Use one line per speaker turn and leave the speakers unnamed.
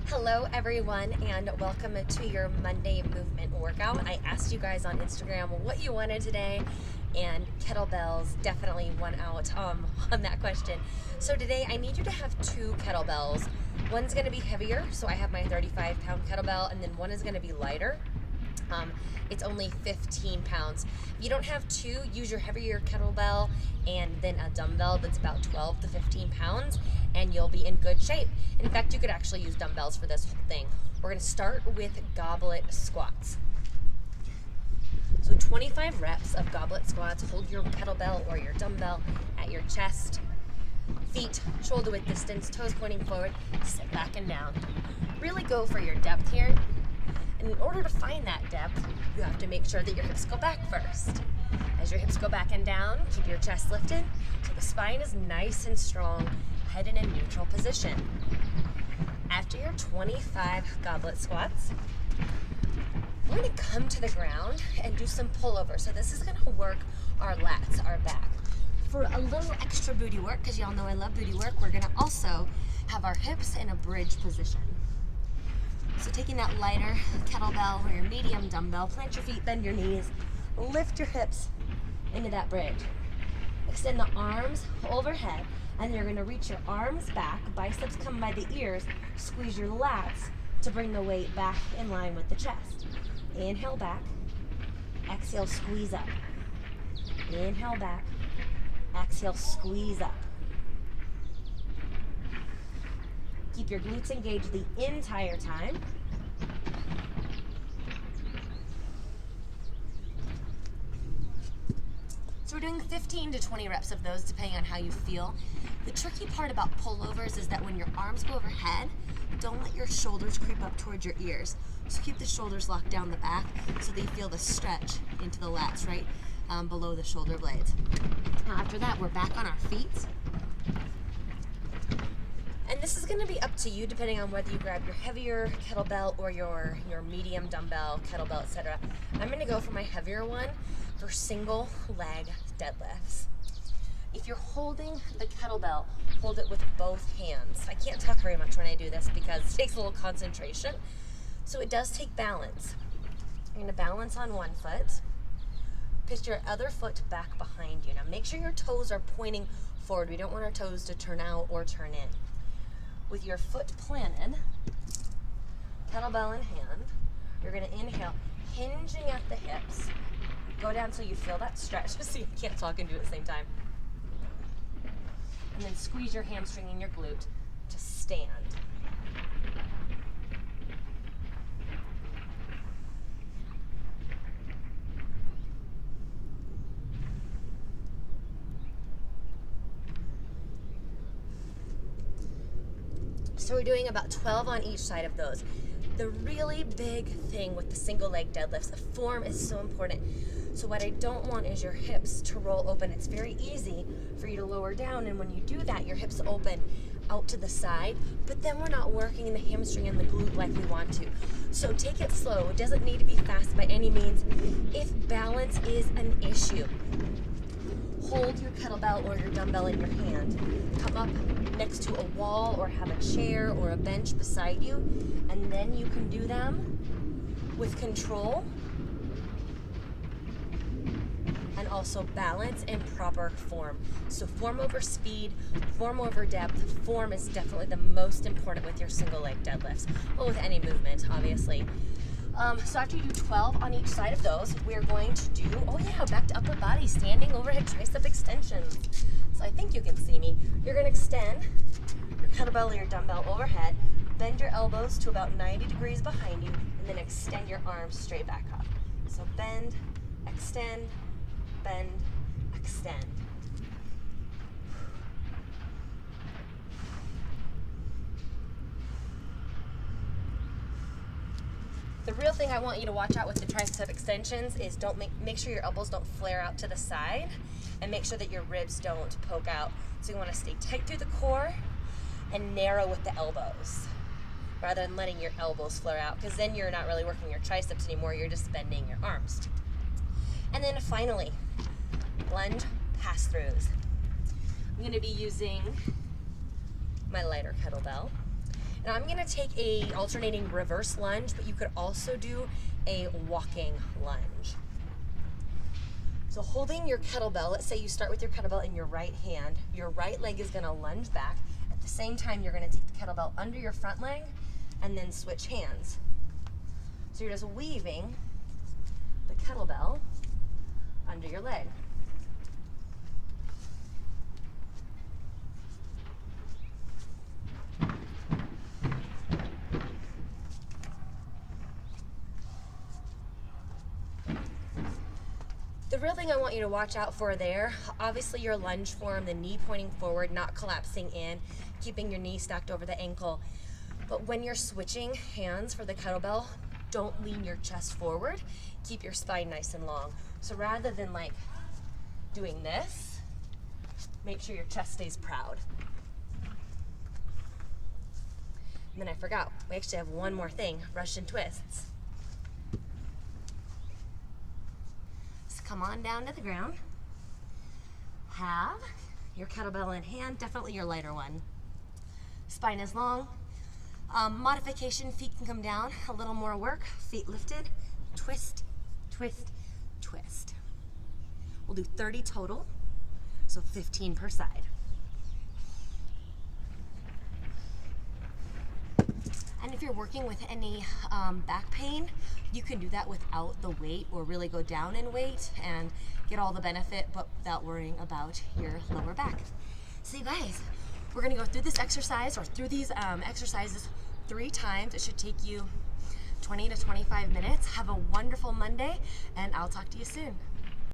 Hello everyone, and welcome to your Monday movement workout. I asked you guys on Instagram what you wanted today, and kettlebells definitely won out on that question. So today I need you to have two kettlebells. One's going to be heavier, so I have my 35-pound kettlebell, and then one is going to be lighter. It's only 15 pounds. If you don't have two, use your heavier kettlebell and then a dumbbell that's about 12 to 15 pounds, and you'll be in good shape. In fact, you could actually use dumbbells for this whole thing. We're going to start with goblet squats. So 25 reps of goblet squats. Hold your kettlebell or your dumbbell at your chest. Feet shoulder width distance, toes pointing forward, sit back and down. Really go for your depth here. And in order to find that depth, you have to make sure that your hips go back first. As your hips go back and down, keep your chest lifted so the spine is nice and strong, head in a neutral position. After your 25 goblet squats, we're going to come to the ground and do some pullovers. So this is going to work our lats, our back. For a little extra booty work, because y'all know I love booty work, we're going to also have our hips in a bridge position. So taking that lighter kettlebell or your medium dumbbell, plant your feet, bend your knees, lift your hips into that bridge. Extend the arms overhead, and you're going to reach your arms back, biceps come by the ears, squeeze your lats to bring the weight back in line with the chest. Inhale back, exhale squeeze up. Inhale back, exhale squeeze up. Keep your glutes engaged the entire time. So we're doing 15 to 20 reps of those depending on how you feel. The tricky part about pullovers is that when your arms go overhead, don't let your shoulders creep up towards your ears. So keep the shoulders locked down the back so that you feel the stretch into the lats right below the shoulder blades. Now after that, we're back on our feet. And this is going to be up to you depending on whether you grab your heavier kettlebell or your medium dumbbell, kettlebell, etc. I'm going to go for my heavier one for single leg deadlifts. If you're holding the kettlebell, hold it with both hands. I can't talk very much when I do this because it takes a little concentration. So it does take balance. You're going to balance on one foot. Pitch your other foot back behind you. Now make sure your toes are pointing forward. We don't want our toes to turn out or turn in. With your foot planted, kettlebell in hand, you're going to inhale, hinging at the hips. Go down so you feel that stretch. So you can't talk and do it at the same time. And then squeeze your hamstring and your glute to stand. So we're doing about 12 on each side of those. The really big thing with the single leg deadlifts, the form is so important. So what I don't want is your hips to roll open. It's very easy for you to lower down, and when you do that, your hips open out to the side, but then we're not working in the hamstring and the glute like we want to. So take it slow. It doesn't need to be fast by any means. If balance is an issue, hold your kettlebell or your dumbbell in your hand. Come up next to a wall or have a chair or a bench beside you, and then you can do them with control and also balance and proper form. So form over speed, form over depth. Form is definitely the most important with your single leg deadlifts, or with any movement, obviously. So after you do 12 on each side of those, we're going to do, back to upper body, standing overhead tricep extensions. So I think you can see me. You're going to extend your kettlebell or your dumbbell overhead, bend your elbows to about 90 degrees behind you, and then extend your arms straight back up. So bend, extend, bend, extend. The real thing I want you to watch out with the tricep extensions is make sure your elbows don't flare out to the side, and make sure that your ribs don't poke out. So you want to stay tight through the core and narrow with the elbows rather than letting your elbows flare out, because then you're not really working your triceps anymore, you're just bending your arms. And then finally, lunge pass-throughs. I'm going to be using my lighter kettlebell. And I'm gonna take a alternating reverse lunge, but you could also do a walking lunge. So holding your kettlebell, let's say you start with your kettlebell in your right hand, your right leg is gonna lunge back. At the same time, you're gonna take the kettlebell under your front leg and then switch hands. So you're just weaving the kettlebell under your leg. The real thing I want you to watch out for there, obviously your lunge form, the knee pointing forward, not collapsing in, keeping your knee stacked over the ankle. But when you're switching hands for the kettlebell, don't lean your chest forward. Keep your spine nice and long. So rather than like doing this, make sure your chest stays proud. And then I forgot, we actually have one more thing, Russian twists. Come on down to the ground. Have your kettlebell in hand, definitely your lighter one. Spine is long. Modification, feet can come down, a little more work. Feet lifted, twist, twist, twist. We'll do 30 total, so 15 per side. And if you're working with any back pain, you can do that without the weight or really go down in weight and get all the benefit, but without worrying about your lower back. So you guys, we're gonna go through this exercise or through these exercises 3 times. It should take you 20 to 25 minutes. Have a wonderful Monday, and I'll talk to you soon.